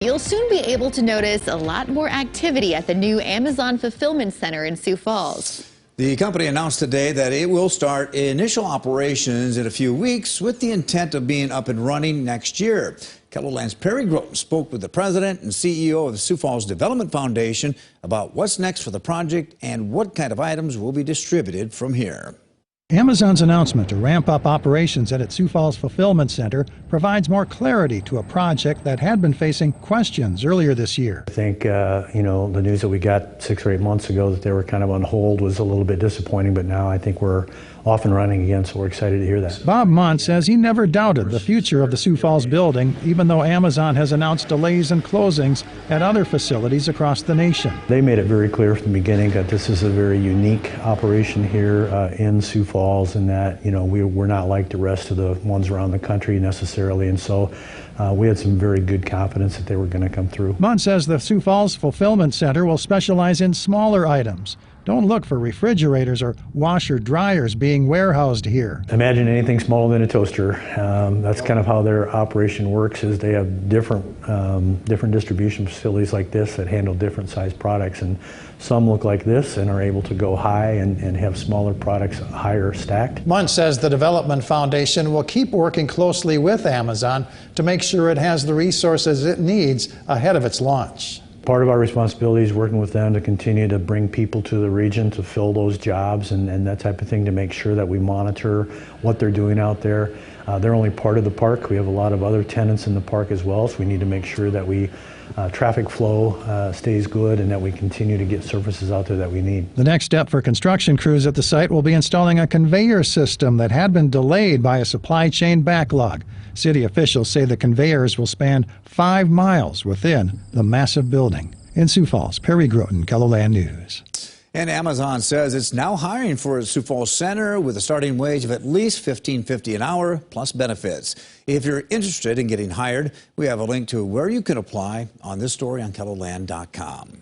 You'll soon be able to notice a lot more activity at the new Amazon Fulfillment Center in Sioux Falls. The company announced today that it will start initial operations in a few weeks with the intent of being up and running next year. KELOLAND's Perry Groten spoke with the president and CEO of the Sioux Falls Development Foundation about what's next for the project and what kind of items will be distributed from here. Amazon's announcement to ramp up operations at its Sioux Falls Fulfillment Center provides more clarity to a project that had been facing questions earlier this year. I think, the news that we got 6 or 8 months ago that they were kind of on hold was a little bit disappointing, but now I think we're off and running again, so we're excited to hear that. Bob Munt says he never doubted the future of the Sioux Falls building, even though Amazon has announced delays and closings at other facilities across the nation. They made it very clear from the beginning that this is a very unique operation here in Sioux Falls, and that we're not like the rest of the ones around the country necessarily, and so we had some very good confidence that they were going to come through. Munt says the Sioux Falls Fulfillment Center will specialize in smaller items. Don't look for refrigerators or washer dryers being warehoused here. Imagine anything smaller than a toaster. That's kind of how their operation works. Is they have different distribution facilities like this that handle different size products, and some look like this and are able to go high and have smaller products higher stacked. Munt says the Development Foundation will keep working closely with Amazon to make sure it has the resources it needs ahead of its launch. Part of our responsibility is working with them to continue to bring people to the region to fill those jobs and that type of thing, to make sure that we monitor what they're doing out there. They're only part of the park. We have a lot of other tenants in the park as well, so we need to make sure that traffic flow stays good and that we continue to get services out there that we need. The next step for construction crews at the site will be installing a conveyor system that had been delayed by a supply chain backlog. City officials say the conveyors will span 5 miles within the massive building. In Sioux Falls, Perry Groten, KELOLAND News. And Amazon says it's now hiring for its Sioux Falls Center with a starting wage of at least $15.50 an hour plus benefits. If you're interested in getting hired, we have a link to where you can apply on this story on KELOLAND.com.